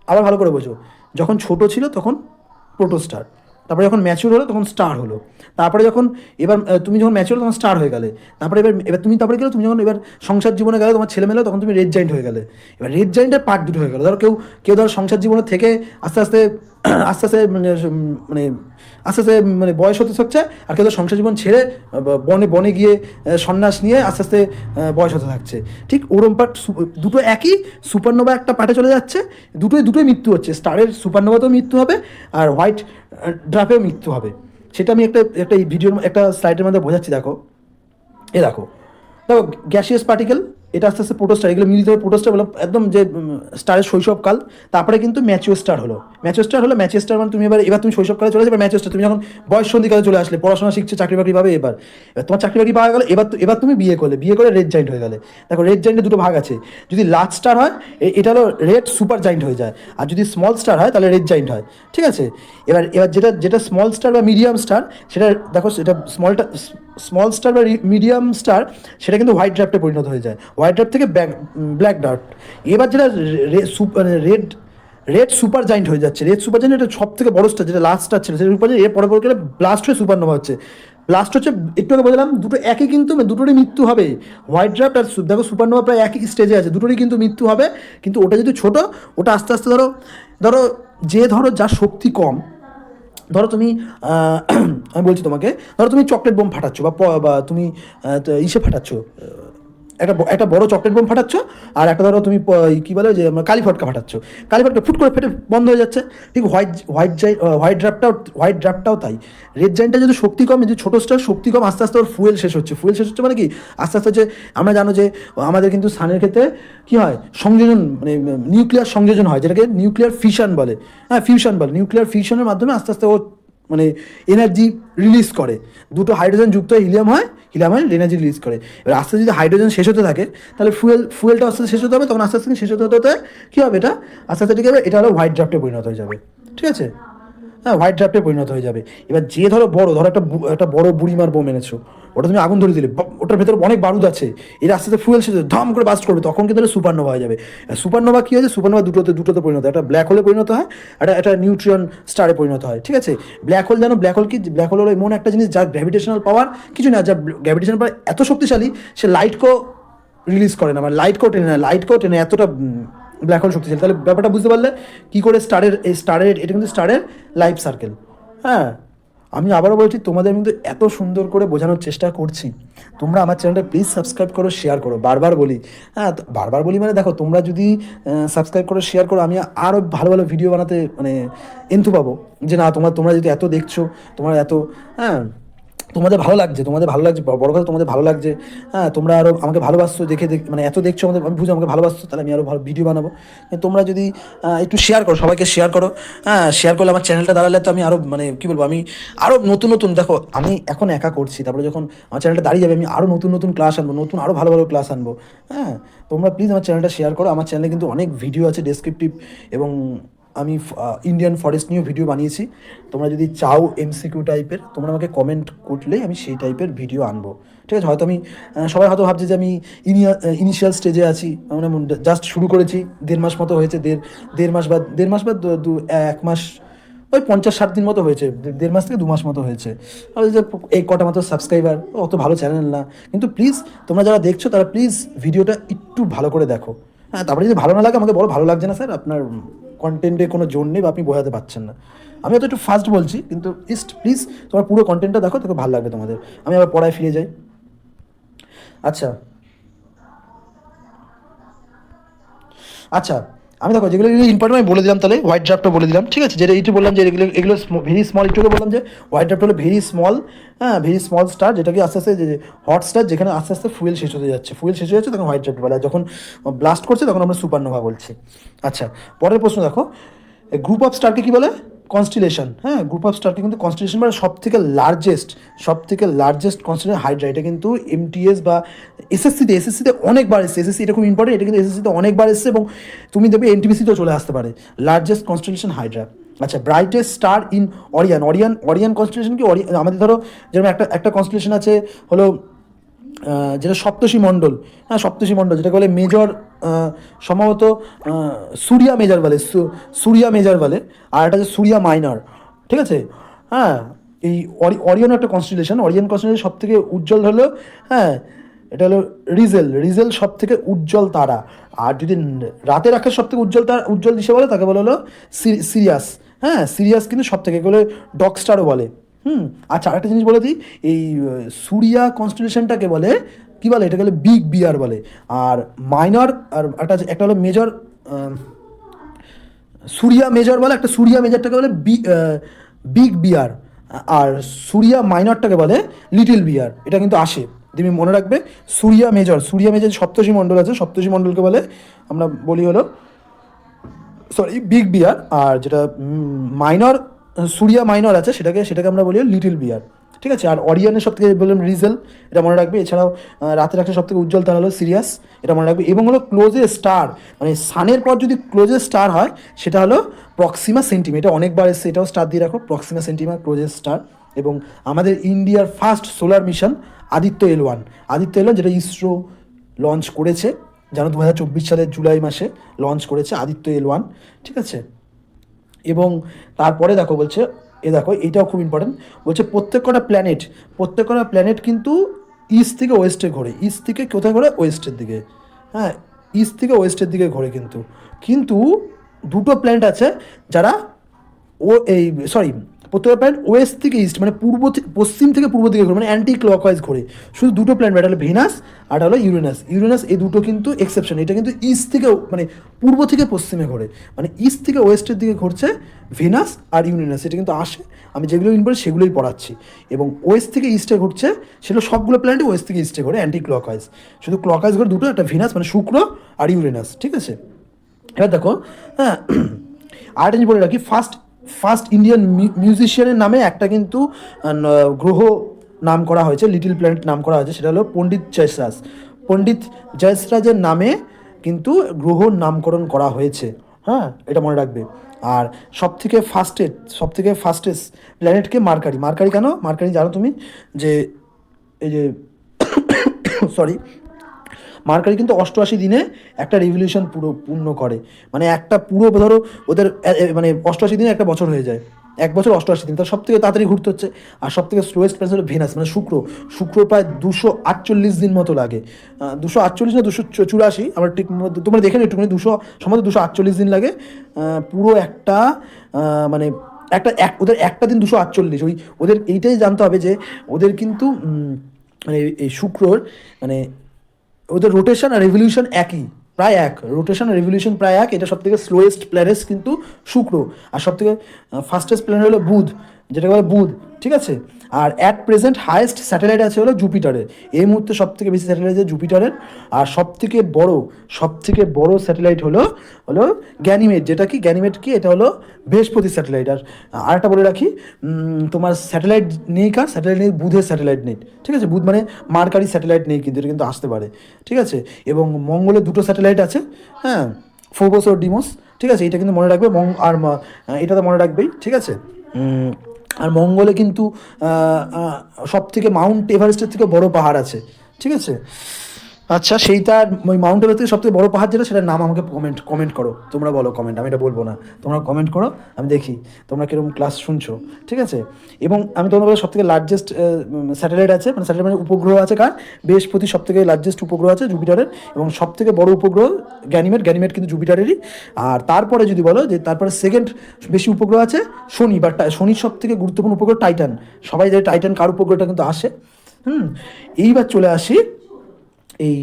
আবার ভালো করে বোঝো, যখন ছোট ছিল তখন প্রোটোস্টার, তারপরে যখন ম্যাচিওর হলো তখন স্টার হলো, তারপরে যখন এবার তুমি যখন ম্যাচিওর তখন স্টার হয়ে গেলে, তারপরে এবার তুমি তারপরে গেলে, তুমি যখন এবার সংসার জীবনে গেলে, তোমার ছেলে মেলে, তখন তুমি রেড জাইন্ট হয়ে গেলে। এবার রেড জাইন্টের পার্ট দুটো হয়ে গেলো, ধরো কেউ ধরো সংসার জীবনে থেকে আস্তে আস্তে আস্তে আস্তে মানে আস্তে আস্তে মানে বয়স হতে থাকছে, আর কেউ সংসার জীবন ছেড়ে বনে গিয়ে সন্ন্যাস নিয়ে আস্তে আস্তে বয়স হতে থাকছে। ঠিক ওরম পার্ট দুটো একই, সুপারনোভা একটা পার্টে চলে যাচ্ছে, দুটোই মৃত্যু হচ্ছে, স্টারের সুপারনোভাতেও মৃত্যু হবে, আর হোয়াইট ড্রাফেও মৃত্যু হবে। সেটা আমি একটা এই ভিডিওর একটা স্লাইডের মধ্যে বোঝাচ্ছি, দেখো দেখো গ্যাসিয়াস পার্টিকেল, এটা আস্তে আস্তে প্রোটোস্টার, এগুলো মিলিত হয়ে প্রোটোস্টার বলে, একদম যে স্টারের শৈশবকাল। তারপরে কিন্তু ম্যাচিওর স্টার হলো, মানে এবার তুমি শৈশবকালে চলে যাবে। ম্যাচিওর স্টার তুমি যখন বয়স সন্ধিকালে চলে আসলে, পড়াশোনা শিখছে, চাকরি বাকরি পাবে, এবার তোমার চাকরি বাকরি পাওয়া গেলে, এবার তুমি বিয়ে করে রেড জাইন্ট হয়ে গেলে। দেখো, রেড জাইন্টের দুটো ভাগ আছে, যদি লার্জ স্টার হয় এটা হলো রেড সুপার জাইন্ট হয়ে যায়, আর যদি স্মল স্টার হয় তাহলে রেড জাইন্ট হয়। ঠিক আছে, এবার যেটা স্মল স্টার বা মিডিয়াম স্টার, সেটা দেখো, সেটা স্মল স্টার বা মিডিয়াম স্টার, সেটা কিন্তু হোয়াইট ড্রাফটে পরিণত হয়ে যায়, হোয়াইট ড্রাফট থেকে ব্ল্যাক ডার্ট। এবার যেটা রেড সুপার জাইন্ট হয়ে যাচ্ছে, রেড সুপার জাইন্ট এটা সব থেকে বড় স্টার, যেটা লাস্ট স্টার ছিল, সেটা সুপার জাইন্ট, এর পরে গেলে ব্লাস্ট হয়ে সুপারনোভা হচ্ছে। ব্লাস্ট হচ্ছে, একটু আগে বললাম, দুটো একই, কিন্তু দুটোরই মৃত্যু হবে। হোয়াইট ড্রাফট আর দেখো সুপারনোভা প্রায় একই স্টেজে আছে, দুটোরই কিন্তু মৃত্যু হবে। কিন্তু ওটা যদি ছোট, ওটা আস্তে আস্তে ধরো যার শক্তি কম, ধরো তুমি আমি বলছি তোমাকে, ধরো তুমি চকলেট বোম ফাটাচ্ছ, বা তুমি ইসে ফাটাচ্ছ, একটা বড় চকলেট বোম ফাটাচ্ছ, আর একটা ধরো তুমি কী বলে যে কালি ফটকা ফাটাচ্ছ, কালি ফটকা ফুট করে ফেটে বন্ধ হয়ে যাচ্ছে। ঠিক হোয়াইট ড্রাফটটাও তাই। রেড জাইন্টটা যদি শক্তি কম, যদি ছোটো স্টার শক্তি কম, আস্তে আস্তে ওর ফুয়েল শেষ হচ্ছে মানে কি, আস্তে আস্তে হচ্ছে, আমরা জানো যে আমাদের কিন্তু সানের ক্ষেত্রে কী হয়, সংযোজন, মানে নিউক্লিয়ার সংযোজন হয়, যেটাকে নিউক্লিয়ার ফিশন বলে। হ্যাঁ, নিউক্লিয়ার ফিউশনের মাধ্যমে আস্তে আস্তে ও মানে এনার্জি রিলিজ করে, দুটো হাইড্রোজেন যুক্ত হয়ে হিলিয়াম হয় এনার্জি রিলিজ করে। এবার আস্তে যদি হাইড্রোজেন শেষ হতে থাকে, তাহলে ফুয়েলটা আস্তে আস্তে শেষ হতে হবে, তখন আস্তে আস্তে শেষ হতে কী হবে, এটা আস্তে আস্তে ঠিক হবে, এটা হলো হোয়াইট ড্রাফটে পরিণত হয়ে যাবে। ঠিক আছে, হ্যাঁ, হোয়াইট ড্রাফটে পরিণত হয়ে যাবে। এবার যে ধরো একটা বড় বুড়িমার বোম এনেছো, ওটা তুমি আগুন ধরে দিলে, ওটার ভেতরে অনেক বারুদ আছে, এর আস্তে আস্তে ফুয়েল শেষ ধম করে বাস্ট করবে, তখন কিন্তু সুপারনোভা হয়ে যাবে। সুপারনোভা কী হয়েছে, সুপারনোভা দুটোতে পরিণত হয়, একটা ব্ল্যাক হোলে পরিণত হয়, একটা নিউট্রিয়ন স্টারে পরিণত হয়। ঠিক আছে, ব্ল্যাক হোল জানো, ব্ল্যাক হোল হলো এমন একটা জিনিস যার গ্র্যাভিটেশনাল পাওয়ার কিছু না, যার গ্র্যাভিটেশনাল পাওয়ার এত শক্তিশালী, সে লাইটকেও রিলিজ করে না, মানে লাইটকেও টেনে এতটা ব্ল্যাক হোল শক্তিশালী। তাহলে ব্যাপারটা বুঝতে পারলে কী করে এটা কিন্তু স্টারের লাইফ সার্কেল। হ্যাঁ, আমি আবারও বলছি, তোমাদের কিন্তু এত সুন্দর করে বোঝানোর চেষ্টা করছি, তোমরা আমার চ্যানেলটা প্লিজ সাবস্ক্রাইব করো, শেয়ার করো, বারবার বলি। হ্যাঁ, বারবার বলি মানে দেখো, তোমরা যদি সাবস্ক্রাইব করো, শেয়ার করো, আমি আরও ভালো ভালো ভিডিও বানাতে মানে এন্থু পাবো, যে না তোমরা যদি এত দেখছো, তোমরা এত, হ্যাঁ, তোমাদের ভালো লাগছে, তোমাদের ভালো লাগছে, বড় কথা তোমাদের ভালো লাগছে। হ্যাঁ, তোমরা আরও আমাকে ভালোবাসছো, মানে এত দেখছো আমাদের, আমি বুঝি আমাকে ভালোবাসছো, তাহলে আমি আরও ভালো ভিডিও বানাবো। কিন্তু তোমরা যদি একটু শেয়ার করো, সবাইকে শেয়ার করো। হ্যাঁ, শেয়ার করলে আমার চ্যানেলটা দাঁড়ালে তো আমি আরও মানে কী বলবো, আমি আরও নতুন নতুন, দেখো আমি এখন একা করছি, তারপরে যখন আমার চ্যানেলটা দাঁড়িয়ে যাবে আমি আরও নতুন নতুন ক্লাস আনবো, নতুন আরও ভালো ভালো ক্লাস আনবো। হ্যাঁ, তোমরা প্লিজ আমার চ্যানেলটা শেয়ার করো। আমার চ্যানেলে কিন্তু অনেক ভিডিও আছে ডেসক্রিপটিভ, এবং আমি ইন্ডিয়ান ফরেস্ট নিয়েও ভিডিও বানিয়েছি। তোমরা যদি চাও এমসিকিউ টাইপের, তোমরা আমাকে কমেন্ট করলেই আমি সেই টাইপের ভিডিও আনবো। ঠিক আছে, হয়তো আমি সবাই হয়তো ভাবছে যে আমি ইনিশিয়াল স্টেজে আছি, মানে জাস্ট শুরু করেছি, 1.5 মাস মতো হয়েছে, দেড় মাস বা 1 মাস, ওই 50-60 দিন মতো হয়েছে, 1.5 মাস থেকে 2 মাস মতো হয়েছে। আর যে এই কটা মাত্র সাবস্ক্রাইবার, অত ভালো চ্যানেল না। কিন্তু প্লিজ তোমরা যারা দেখছো তারা প্লিজ ভিডিওটা একটু ভালো করে দেখো। হ্যাঁ, তারপরে যদি ভালো না লাগে আমাকে বলো ভালো লাগছে না স্যার, আপনার কন্টেন্টে কোনো জোর নেই বা আপনি বোঝাতে পারছেন না। আমি হয়তো একটু ফাস্ট বলছি, কিন্তু প্লিজ তোমার পুরো কন্টেন্টটা দেখো, তোকে ভালো লাগবে তোমাদের। আমি আবার পড়ায় ফিরে যাই। আচ্ছা আচ্ছা, আমি দেখো যেগুলো ইম্পর্টেন্ট আমি বলে দিলাম, তাহলে হোয়াইট ড্রাফটটা বলে দিলাম। ঠিক আছে, যেটা এইটু বললাম যে এগুলো এগুলো ভেরি স্মল, একটুকে বললাম যে হোয়াইট ড্রাফট হলো ভেরি স্মল। হ্যাঁ, ভেরি স্মল স্টার, যেটাকে আস্তে আস্তে যে হট স্টার, যেখানে আস্তে আস্তে ফুয়েল শেষ হতে যাচ্ছে, তখন হোয়াইট ড্রাফট বলে, আর যখন ব্লাস্ট করছে তখন আমরা সুপারনোভা বলছি। আচ্ছা, পরের প্রশ্ন দেখো, গ্রুপ অফ স্টারকে কী বলে? কনস্টিলেশন। হ্যাঁ, গ্রুপ অফ স্টারকে কিন্তু কনস্টিলেশন মানে সব থেকে লার্জেস্ট কনস্টিলেশন হাইড্রা। এটা কিন্তু এমটিএস বা এসএসসিতে অনেকবার এসেছে। এসএসসি এটা খুব ইম্পর্টেন্ট, এটা কিন্তু এসএসসিতে অনেকবার এসেছে, এবং তুমি দেখবে এনটিপিসিতেও চলে আসতে পারে, লার্জেস্ট কনস্টিলেশন হাইড্রা। আচ্ছা, brightest star in Orion constellation কি? আমাদের ধরো যেরকম একটা কনস্টিলেশন আছে হলো যেটা সপ্তর্ষি মণ্ডল। হ্যাঁ, সপ্তর্ষি মণ্ডল যেটাকে বলে মেজর, সম্ভবত সুরিয়া মেজর বলে, সুরিয়া মেজর বলে, আর একটা হচ্ছে সুরিয়া মাইনর। ঠিক আছে। হ্যাঁ, এই অরিয়ন একটা কনস্টিলেশন, অরিয়ন কনস্টিলেশন সব থেকে উজ্জ্বল হলো, হ্যাঁ, এটা হলো রিজেল সব থেকে উজ্জ্বল তারা। আর যদি রাতের আকাশ সব থেকে উজ্জ্বল দিশে বলে, তাকে বলে হলো সিরিয়াস। হ্যাঁ, সিরিয়াস কিন্তু সব থেকে, এগুলো ডগ স্টারও বলে। আচ্ছা, আরেকটা জিনিস বলে দিই, এই সুরিয়া কনস্টিলেশনটাকে বলে কী বলে? এটাকে বলে বিগ বিয়ার বলে। আর মাইনর, আর একটা হলো মেজর, সুরিয়া মেজর বলে, একটা সুরিয়া মেজরটাকে বলে বিগ বিয়ার, আর সুরিয়া মাইনরটাকে বলে লিটল বিয়ার। এটা কিন্তু আসে, তুমি মনে রাখবে। সুরিয়া মেজর সপ্তর্ষি মণ্ডল আছে, সপ্তর্ষি মণ্ডলকে বলে আমরা বলি হলো, সরি, বিগ বিয়ার। আর যেটা মাইনর, সুরিয়া মাইনর আছে, সেটাকে আমরা বলি লিটল বিয়ার। ঠিক আছে। আর অরিয়নের সব থেকে বললাম রিজেল, এটা মনে রাখবে। এছাড়াও রাতের একটা সব থেকে উজ্জ্বল তারা হলো সিরিয়াস, এটা মনে রাখবে। এবং হলো ক্লোজেস্ট স্টার, মানে সানের পর যদি ক্লোজেস্ট স্টার হয় সেটা হলো প্রক্সিমা সেন্টিমা। এটা অনেকবার এসছে, এটাও স্টার দিয়ে রাখো, প্রক্সিমা সেন্টিমা ক্লোজেস্ট স্টার। এবং আমাদের ইন্ডিয়ার first solar mission Aditya L one, যেটা ইসরো লঞ্চ করেছে, জানো, 2024 সালের জুলাই মাসে লঞ্চ করেছে আদিত্য-L1। ঠিক আছে। এবং তারপরে দেখো বলছে, দেখো এইটাও খুব ইম্পর্টেন্ট, বলছে প্রত্যেক কটা প্ল্যানেট কিন্তু ইস্ট থেকে ওয়েস্টে ঘোরে। ইস্ট থেকে কোথায় ঘোরে? ওয়েস্টের দিকে। হ্যাঁ, ইস্ট থেকে ওয়েস্টের দিকে ঘোরে। কিন্তু দুটো প্ল্যানেট আছে যারা, প্রত্যেকটা প্ল্যানেট ওয়েস্ট থেকে ইস্ট, মানে পশ্চিম থেকে পূর্ব দিকে ঘোরে, মানে অ্যান্টি ক্লকওয়াইজ ঘোরে। শুধু দুটো প্ল্যানেট, একটা হলো ভেনাস আর একটা হলো ইউরেনাস। এই দুটো কিন্তু এক্সেপশন। এটা কিন্তু ইস্ট থেকে, মানে পূর্ব থেকে পশ্চিমে ঘোরে, মানে ইস্ট থেকে ওয়েস্টের দিকে ঘুরছে ভেনাস আর ইউরেনাস। এটা কিন্তু আসে, আমি যেগুলো ইম্পর্টেন্ট সেগুলোই পড়াচ্ছি। এবং ওয়েস্ট থেকে ইস্টে ঘুরছে, সেগুলো সবগুলো প্ল্যানেটই ওয়েস্ট থেকে ইস্টে ঘোরে অ্যান্টি ক্লকওয়াইজ। শুধু ক্লকওয়াইজ ঘোরে দুটো, একটা ভেনাস মানে শুক্র আর ইউরেনাস। ঠিক আছে। এবার দেখো, হ্যাঁ, আরেকটা জিনিস বলে রাখি, ফার্স্ট ইন্ডিয়ান মিউজিশিয়ানের নামে একটা কিন্তু গ্রহ নাম করা হয়েছে, লিটল প্ল্যানেট নাম করা হয়েছে, সেটা হলো পণ্ডিত জয়সরাজের নামে কিন্তু গ্রহর নামকরণ করা হয়েছে। হ্যাঁ, এটা মনে রাখবে। আর সবথেকে ফাস্টেস্ট প্ল্যানেটকে মার্কারি কেন? মার্কারি জানো তুমি, যে এই যে সরি, মার্কারি কিন্তু 88 দিনে একটা রিভলিউশন পূর্ণ করে, মানে একটা পুরো ধরো ওদের মানে 88 দিনে একটা বছর হয়ে যায়, 1 বছর 88 দিন। তার সব থেকে তাড়াতাড়ি ঘুরতে হচ্ছে। আর সব থেকে স্লোয়েস্ট প্ল্যানেট হলো ভেনাস, মানে শুক্র প্রায় 248 দিন মতো লাগে, 248 না 284, আমার ঠিক তোমরা দেখে নিও একটুখানি, সম্ভবত 248 দিন লাগে পুরো একটা, মানে ওদের একটা দিন 248। ওদের এইটাই জানতে হবে যে ওদের কিন্তু মানে এই শুক্রর, মানে ওদের রোটেশন আর রেভলিউশন প্রায় এক, রোটেশন আর রেভলিউশন প্রায় এক। এটা সব থেকে স্লোয়েস্ট প্ল্যানেট কিন্তু শুক্র। আর সব থেকে ফাস্টেস্ট প্ল্যানেট হলো বুধ, যেটা বলে বুধ। ঠিক আছে। আর অ্যাট প্রেজেন্ট হায়েস্ট স্যাটেলাইট আছে হলো জুপিটারের, এই মুহূর্তে সব থেকে বেশি স্যাটেলাইট আছে জুপিটারের। আর সবথেকে বড় স্যাটেলাইট হলো হলো গ্যানিমেড, যেটা কি গ্যানিমেড কি, এটা হলো বৃহস্পতি স্যাটেলাইট। আর আরেকটা বলে রাখি, তোমার স্যাটেলাইট নেই, স্যাটেলাইট নেই বুধের স্যাটেলাইট নেই, ঠিক আছে, বুধ মানে মার্কারি স্যাটেলাইট নেই, কিন্তু এটা কিন্তু আসতে পারে, ঠিক আছে। এবং মঙ্গলে দুটো স্যাটেলাইট আছে, হ্যাঁ, ফোবস ও ডিমোস, ঠিক আছে, এটা কিন্তু মনে রাখবে। আর এটা তো মনে রাখবেই, ঠিক আছে। আর মঙ্গলে কিন্তু সব থেকে মাউন্ট এভারেস্টের থেকে বড় পাহাড় আছে, ঠিক আছে। আচ্ছা, সেইটার ওই মাউন্ট এভারেস্ট থেকে সবথেকে বড় পাহাড় যেটা, সেটার নাম আমাকে কমেন্ট করো, তোমরা বলো কমেন্ট, আমি এটা বলবো না, তোমরা কমেন্ট করো, আমি দেখি তোমরা কীরকম ক্লাস শুনছো, ঠিক আছে। এবং আমি তোমাদের বলো সবথেকে লার্জেস্ট স্যাটেলাইট আছে, মানে স্যাটেলাইট মানে উপগ্রহ আছে কার, বৃহস্পতি সবথেকে লার্জেস্ট উপগ্রহ আছে জুপিটারের, এবং সবথেকে বড় উপগ্রহ গ্যানিমেড কিন্তু জুপিটারেরই। আর তারপরে যদি বলো যে তারপরে সেকেন্ড বেশি উপগ্রহ আছে শনি, বা শনির সবথেকে গুরুত্বপূর্ণ উপগ্রহ টাইটান, সবাই যে টাইটান কার উপগ্রহটা কিন্তু আসে। এইবার চলে আসি এই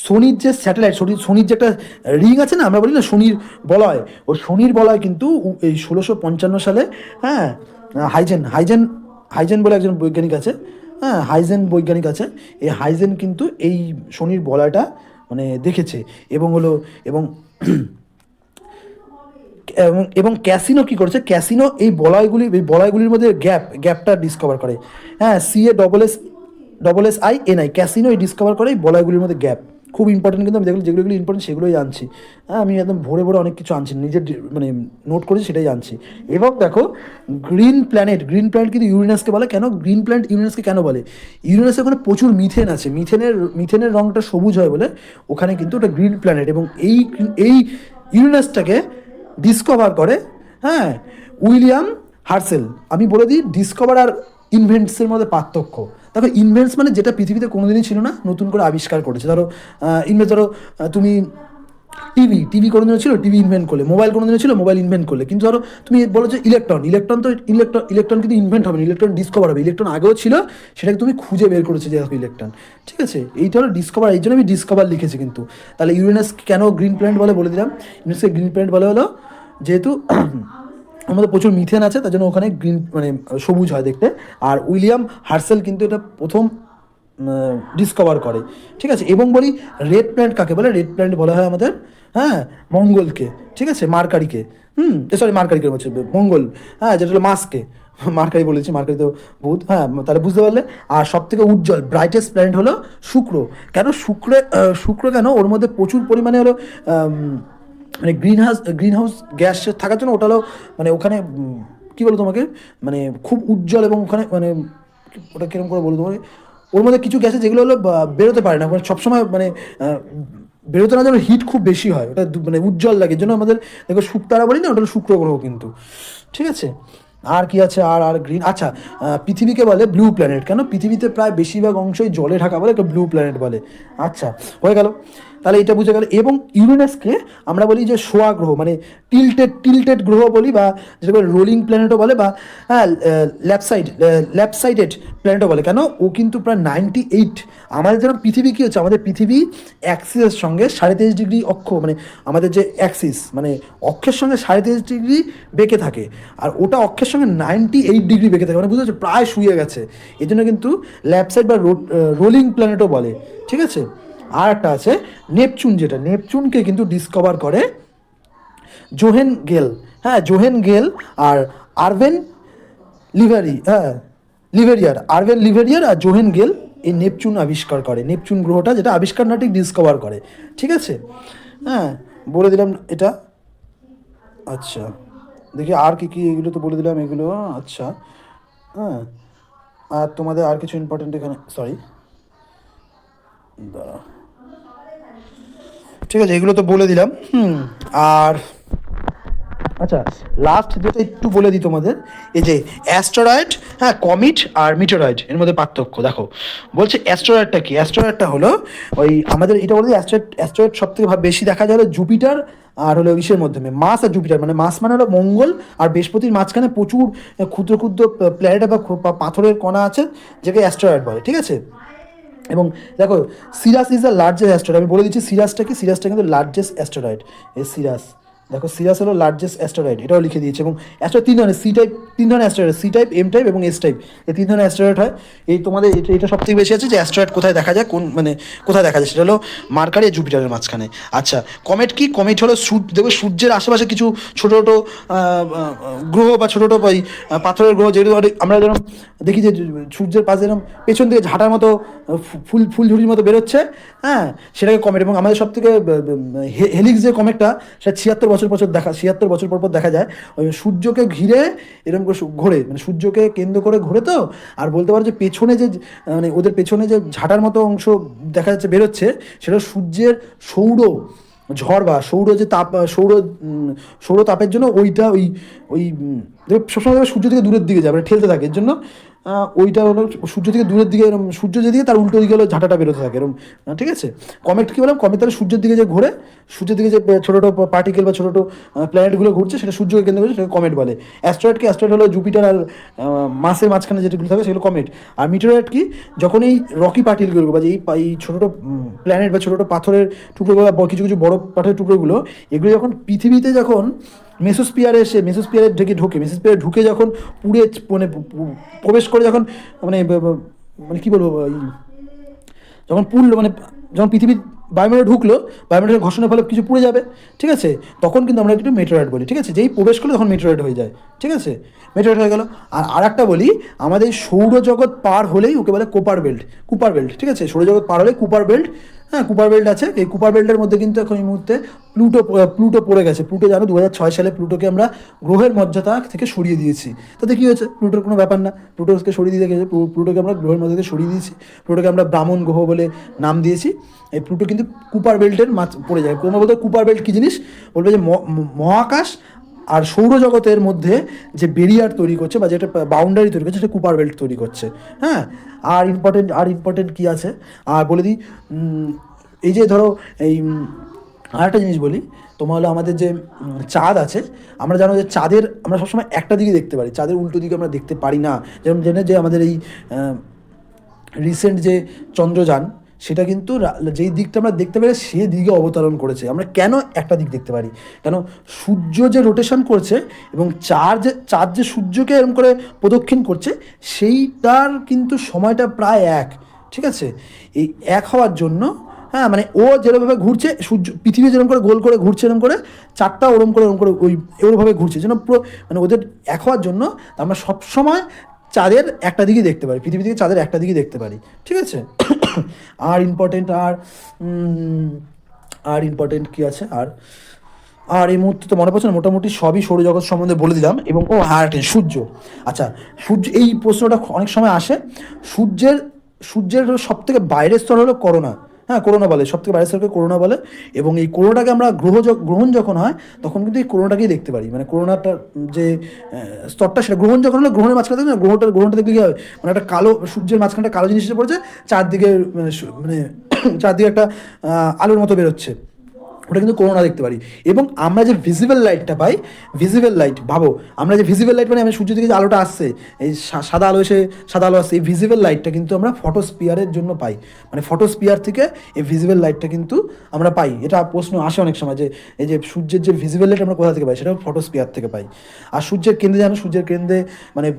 শনির যে স্যাটেলাইট, শনির যে একটা রিং আছে না, আমরা বলি না শনির বলয়, ও শনির বলয় কিন্তু এই 1655 সালে, হ্যাঁ, হাইজেন বলে একজন বৈজ্ঞানিক আছে, হ্যাঁ, হাইজেন বৈজ্ঞানিক আছে, এই হাইজেন কিন্তু এই শনির বলয়টা মানে দেখেছে। এবং এবং এবং ক্যাসিনো কী করেছে, ক্যাসিনো এই বলয়গুলির মধ্যে গ্যাপটা ডিসকভার করে, হ্যাঁ, CASSINI, ক্যাসিনো এই ডিসকভার করে এই বলয়গুলির মধ্যে গ্যাপ। খুব ইম্পর্টেন্ট, কিন্তু আমি যেগুলো ইম্পর্টেন্ট সেগুলোই আনছি, হ্যাঁ, আমি একদম ভরে অনেক কিছু আনছি, নিজের মানে নোট করেছি সেটাই আনছি। এবং দেখো গ্রিন প্ল্যানেট কিন্তু ইউরেনাসকে বলে, কেন গ্রিন প্ল্যানেট ইউরেনাসকে কেন বলে, ইউরেনাসে ওখানে প্রচুর মিথেন আছে, মিথেনের রঙটা সবুজ হয় বলে ওখানে কিন্তু ওটা গ্রিন প্ল্যানেট। এবং এই ইউরেনাসটাকে ডিসকভার করে, হ্যাঁ, উইলিয়াম হার্সেল। আমি বলে দিই ডিসকভার আর ইনভেন্টসের মধ্যে পার্থক্য। দেখো ইনভেন্টস মানে যেটা পৃথিবীতে কোনোদিনই ছিল না, নতুন করে আবিষ্কার করেছে। ধরো তুমি টিভি কোনোদিনও ছিল, টিভি ইনভেন্ট করলে, মোবাইল কোনোদিনও ছিল, মোবাইল ইনভেন্ট করলে। কিন্তু ধরো তুমি বলো যে ইলেকট্রন কিন্তু ইনভেন্ট হবে না, ইলেকট্রন ডিসকভার হবে। ইলেকট্রন আগেও ছিল, সেটাকে তুমি খুঁজে বের করেছে যে দেখো ইলেকট্রন, ঠিক আছে, এইটা হলো ডিসকভার। এই জন্য আমি ডিসকভার লিখেছি কিন্তু। তাহলে ইউরেনাস কেন গ্রিন প্ল্যানেট বলে দিলাম। ইউরেনাসকে গ্রিন প্ল্যানেট হলো যেহেতু আমাদের প্রচুর মিথেন আছে, তার জন্য ওখানে গ্রিন মানে সবুজ হয় দেখতে। আর উইলিয়াম হার্সেল কিন্তু এটা প্রথম ডিসকভার করে, ঠিক আছে। এবং বলি রেড প্ল্যানেট কাকে বলে, রেড প্ল্যানেট বলা হয় আমাদের, হ্যাঁ, মঙ্গলকে, ঠিক আছে, মার্কারিকে, মার্কারিকে বলছে মঙ্গল, হ্যাঁ, যেটা হলো মার্সকে, মার্কারি বলেছি, মার্কারি তো বহুত, হ্যাঁ, তাহলে বুঝতে পারলে। আর সব থেকে উজ্জ্বল ব্রাইটেস্ট প্ল্যানেট হলো শুক্র। কেন শুক্র কেন, ওর মধ্যে প্রচুর পরিমাণে হলো মানে গ্রিন হাউস গ্যাস থাকার জন্য ওটা হলো মানে ওখানে কী বলবো তোমাকে, মানে খুব উজ্জ্বল। এবং ওখানে মানে ওটা কিরকম করে বলবো তোমাকে, ওর মধ্যে কিছু গ্যাস যেগুলো হলো বেরোতে পারে না, মানে সবসময় মানে বেরোতে না, যেন হিট খুব বেশি হয়, ওটা মানে উজ্জ্বল লাগে, এর জন্য আমাদের দেখো শুক্তারা বলি না, ওটা হলো শুক্র গ্রহ কিন্তু, ঠিক আছে। আর কি আছে, আর গ্রিন, আচ্ছা, পৃথিবীকে বলে ব্লু প্ল্যানেট, কেন পৃথিবীতে প্রায় বেশিরভাগ অংশই জলে ঢাকা বলে একটা ব্লু প্ল্যানেট বলে। আচ্ছা, হয়ে গেল, তাহলে এটা বুঝে গেল। এবং ইউরেনাসকে আমরা বলি যে শোয়া গ্রহ, মানে টিল্টেড গ্রহ বলি, বা যেটা বলে রোলিং প্ল্যানেটও বলে, বা হ্যাঁ ল্যাপসাইডেড প্ল্যানেটও বলে। কেন, ও কিন্তু প্রায় 98, আমাদের যেন পৃথিবী কী হচ্ছে, আমাদের পৃথিবী অ্যাক্সিসের সঙ্গে 23.5 ডিগ্রি অক্ষ, মানে আমাদের যে অ্যাক্সিস মানে অক্ষের সঙ্গে 23.5 ডিগ্রি বেঁকে থাকে, আর ওটা অক্ষের সঙ্গে 98 ডিগ্রি বেঁকে থাকে, মানে বুঝতে পারছো, প্রায় শুয়ে গেছে। এই জন্য কিন্তু ল্যাপসাইড বা রোলিং প্ল্যানেটও বলে, ঠিক আছে। আর একটা আছে নেপচুন, যেটা নেপচুনকে কিন্তু ডিসকভার করে জোহেন গেল, হ্যাঁ, জোহেন গেল আর আরভেন লিভেরিয়ার আর জোহেন গেল এই নেপচুন আবিষ্কার করে, নেপচুন গ্রহটা, যেটা আবিষ্কার না ঠিক ডিসকভার করে, ঠিক আছে, হ্যাঁ, বলে দিলাম এটা। আচ্ছা, দেখি আর কি কি, এগুলো তো বলে দিলাম এগুলো, আচ্ছা, হ্যাঁ। আর তোমাদের আর কিছু ইম্পর্টেন্ট এখানে, সরি, দাঁড়া, ঠিক আছে, এগুলো তো বলে দিলাম। আর আচ্ছা, লাস্ট যেটা একটু বলে দিই তোমাদের, এই যে অ্যাস্টেরয়েড, হ্যাঁ, কমিট আর মিটেরয়েড, এর মধ্যে পার্থক্য দেখো। বলছে অ্যাস্টেরয়েডটা কি, অ্যাস্টেরয়েডটা হলো ওই আমাদের এটা বলে অ্যাস্টেরয়েড সব থেকে বেশি দেখা যায় হলো জুপিটার আর হলো ইসের মাধ্যমে, মার্স আর জুপিটার, মানে মার্স মানে হলো মঙ্গল আর বৃহস্পতির মাঝখানে প্রচুর ক্ষুদ্র ক্ষুদ্র প্ল্যানেট বা পাথরের কণা আছে, যেটাকে অ্যাস্টেরয়েড বলে, ঠিক আছে। এবং দেখো Ceres is the largest asteroid, আমি বলে দিচ্ছি সিরাসটা কি, সিরাসটা কিন্তু লার্জেস্ট অ্যাস্টেরয়েড, এই সিরাস, দেখো সিরাস হলো লার্জেস্ট অ্যাস্টেরয়েড, এটাও লিখে দিয়েছে। এবং অ্যাস্টেরয়েড তিন ধরনের, সি টাইপ তিন ধরনের asteroid, C type, M type এবং এস টাইপ, এই তিন ধরনের অ্যাস্টেরয়েড হয়। এই তোমাদের এটা সব থেকে বেশি আছে যে অ্যাস্টেরয়েড কোথায় দেখা যায়, কোন মানে কোথায় দেখা যায়, সেটা হলো মার্কারি আর জুপিটারের মাঝখানে। আচ্ছা, কমেট কি? কমেট হলো দেখবে সূর্যের আশেপাশে কিছু ছোটো ছোটো গ্রহ বা ছোটো ছোটো ওই পাথরের গ্রহ, যেগুলো আমরা যেরকম দেখি যে সূর্যের পাশে যেরকম পেছন দিকে ঝাঁটার মতো ফুলঝুরির মতো বেরোচ্ছে, হ্যাঁ, সেটাকে কমেট। এবং আমাদের সব থেকে হেলিক্স যে কমেটটা, সেটা 76 বছর পর পর দেখা যায়। ওই সূর্যকে ঘিরে এরকম করে ঘোরে, মানে সূর্যকে কেন্দ্র করে ঘোরে তো। আর বলতে পারো যে পেছনে যে মানে ওদের পেছনে যে ঝাঁটার মতো অংশ দেখা যাচ্ছে বেরোচ্ছে, সেটা সূর্যের সৌর ঝড় বা সৌর তাপের জন্য ওইটা ওই সবসময় সূর্য থেকে দূরের দিকে যায়, মানে ঠেলতে থাকে। এর জন্য ওইটা হলো সূর্য থেকে দূরের দিকে, এরকম সূর্য যেদিকে তার উল্টো দিকে হলো ঝাঁটাটা বেরোতে থাকে এরকম, ঠিক আছে। কমেট কী বললাম? কমেট তাহলে সূর্যের দিকে যে ঘুরে, সূর্যের দিকে যে ছোটো ছোটো পার্টিকেল বা ছোটো ছোটো প্ল্যানেটগুলো ঘুরছে, সেটা সূর্যকে কেন্দ্র করে, সেটাকে কমেট বলে। অ্যাস্ট্রয়েড হলো জুপিটার আর মাসের মাঝখানে যেগুলো থাকে সেগুলো কমেট। আর মিটেরয়েড কি? যখন এই রকি পার্টিকেলগুলো বা এই ছোটো ছোটো প্ল্যানেট বা ছোটো ছোটো পাথরের টুকরোগুলো বা কিছু কিছু বড় পাথরের টুকরোগুলো, এগুলো যখন পৃথিবীতে যখন মেসোস্পিয়ারে ঢুকে যখন পুড়ে মানে প্রবেশ করে, যখন মানে মানে কী বলবো, যখন পুড়লো, মানে যখন পৃথিবীর বায়ুমণ্ডলে ঢুকলো, বায়ুমণ্ডলের ঘর্ষণের ফলে কিছু পুড়ে যাবে, ঠিক আছে, তখন কিন্তু আমরা একটু মেটেরয়েড বলি, ঠিক আছে। যেই প্রবেশ করলে তখন মেটেরয়েড হয়ে যায়, ঠিক আছে, মেটেরয়েড হয়ে গেল। আর একটা বলি, আমাদের সৌরজগৎ পার হলেই ওকে বলে কুপার বেল্ট, ঠিক আছে। সৌরজগৎ পার হলে কুপার বেল্ট, হ্যাঁ, কুপার বেল্ট আছে। এই কুপার বেল্টের মধ্যে কিন্তু এখন এই মুহূর্তে প্লুটো পড়ে গেছে। প্লুটো জানো 2006 সালে প্লুটোকে আমরা গ্রহের মর্যাদা থেকে সরিয়ে দিয়েছি। তাতে কী হয়েছে? প্লুটোর কোনো ব্যাপার না, প্লুটোকে সরিয়ে দিয়ে গেছে। প্লুটোকে আমরা গ্রহের মর্যাদা থেকে সরিয়ে দিয়েছি, প্লুটোকে আমরা ব্রাহ্মণ গ্রহ বলে নাম দিয়েছি। এই প্লুটো কিন্তু কুপার বেল্টের পড়ে যায়। তোমরা বলতে কুপার বেল্ট কী জিনিস? বলবে যে মহাকাশ আর সৌরজগতের মধ্যে যে বেরিয়ার তৈরি করছে বা যেটা বাউন্ডারি তৈরি করছে, সেটা কুপার বেল্ট তৈরি করছে, হ্যাঁ। আর ইম্পর্টেন্ট কী আছে আর বলে দিই, এই যে ধরো এই আরেকটা জিনিস বলি, তোমার হলো আমাদের যে চাঁদ আছে, আমরা জানো যে চাঁদের আমরা সবসময় একটা দিকে দেখতে পারি, চাঁদের উল্টো দিকে আমরা দেখতে পারি না। যেমন যে আমাদের এই রিসেন্ট যে চন্দ্রযান, সেটা কিন্তু যেই দিকটা আমরা দেখতে পারি সেই দিকে অবতরণ করেছে। আমরা কেন একটা দিক দেখতে পারি? কেন? সূর্য যে রোটেশন করছে এবং চাঁদ যে সূর্যকে এরকম করে প্রদক্ষিণ করছে, সেইটার কিন্তু সময়টা প্রায় এক, ঠিক আছে। এই এক হওয়ার জন্য, হ্যাঁ, মানে ও যেরকমভাবে ঘুরছে, পৃথিবী যেরকম করে গোল করে ঘুরছে, এরকম করে চারটা ওরকম করে ওইভাবে ঘুরছে, যেন পুরো মানে ওদের এক হওয়ার জন্য আমরা সবসময় চাঁদের একটা দিকে দেখতে পারি, পৃথিবী থেকে চাঁদের একটা দিকে দেখতে পারি, ঠিক আছে। আর ইম্পর্টেন্ট কী আছে? আর এই মুহূর্তে তো মনে পড়ছে না, মোটামুটি সবই সৌরজগৎ সম্বন্ধে বলে দিলাম। এবং সূর্য, আচ্ছা, এই প্রশ্নটা অনেক সময় আসে। সূর্যের সব থেকে বাইরের স্তর হলো করোনা, হ্যাঁ, করোনা বলে, সব থেকে বাইরের স্তরকে করোনা বলে। এবং এই করোনাটাকে আমরা গ্রহণ যখন হয়, তখন কিন্তু এই করোনাটাকেই দেখতে পারি। মানে করোনাটার যে স্তরটা, সেটা গ্রহণ যখন হলো, গ্রহণের মাঝখানে থাকে না, গ্রহণটা দেখলে কী হয়, মানে একটা কালো, সূর্যের মাঝখানটা কালো জিনিস এসে পড়েছে, চারদিকে মানে চারদিকে একটা আলোর মতো বেরোচ্ছে, ওটা কিন্তু করোনা দেখতে পারি। এবং আমরা যে ভিজিবল লাইটটা পাই, ভাবো, আমরা যে ভিজিবল লাইট, মানে সূর্য থেকে যে আলোটা আসছে, এই সাদা আলো আসছে, এই ভিজিবল লাইটটা কিন্তু আমরা ফটোস্পিয়ারের জন্য পাই। মানে ফটোস্পিয়ার থেকে এই ভিজিবল লাইটটা কিন্তু আমরা পাই। এটা প্রশ্ন আসে অনেক সময় যে এই যে সূর্যের যে ভিজিবল লাইট আমরা কোথা থেকে পাই, সেটা ফটোস্পিয়ার থেকে পাই। আর সূর্যের কেন্দ্রে জানো, মানে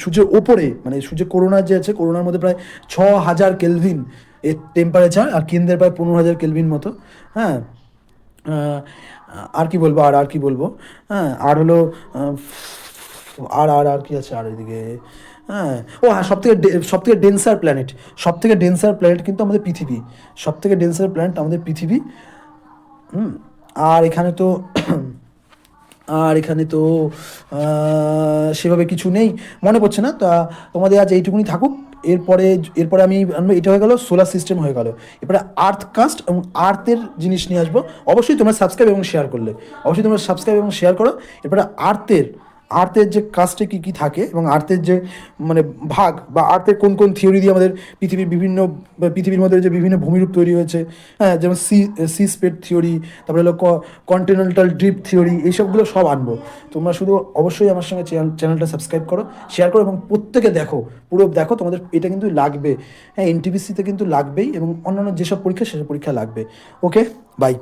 সূর্যের ওপরে, মানে সূর্যের করোনার যে আছে, করোনার মধ্যে প্রায় 6000 কেলভিন এর টেম্পারেচার, আর কেন্দ্রের প্রায় 15000 কেলভিন মতো, হ্যাঁ। আর কি বলবো, হ্যাঁ, আর হলো আর কি আছে আর এদিকে, হ্যাঁ, হ্যাঁ, সব থেকে ডেন্সার প্ল্যানেট কিন্তু আমাদের পৃথিবী, সব থেকে ডেন্সার প্ল্যানেট আমাদের পৃথিবী। আর এখানে তো সেভাবে কিছু নেই, মনে পড়ছে না। তা তোমাদের আজ এইটুকুনি থাকুক। এরপরে আমি এটা হয়ে গেল, সোলার সিস্টেম হয়ে গেল। এরপরে আর্থ কাস্ট এবং আর্থের জিনিস নিয়ে আসবো। অবশ্যই তোমরা সাবস্ক্রাইব এবং শেয়ার করো। এরপরে আর্থের যে কাস্টে কী কী থাকে, এবং আর্থের যে মানে ভাগ, বা আর্থের কোন কোন থিওরি দিয়ে আমাদের পৃথিবীর মধ্যে যে বিভিন্ন ভূমিরূপ তৈরি হয়েছে, হ্যাঁ, যেমন সি স্পেড থিওরি, তারপরে হলো কন্টিনেন্টাল ড্রিপ থিওরি, এইসবগুলো সব আনবো। তোমরা শুধু অবশ্যই আমার সঙ্গে চ্যানেলটা সাবস্ক্রাইব করো, শেয়ার করো, এবং প্রত্যেকে পুরো দেখো, তোমাদের এটা কিন্তু লাগবে, হ্যাঁ, এনটিপিসিতে কিন্তু লাগবেই, এবং অন্যান্য যেসব পরীক্ষা, সেসব পরীক্ষা লাগবে। ওকে, বাই।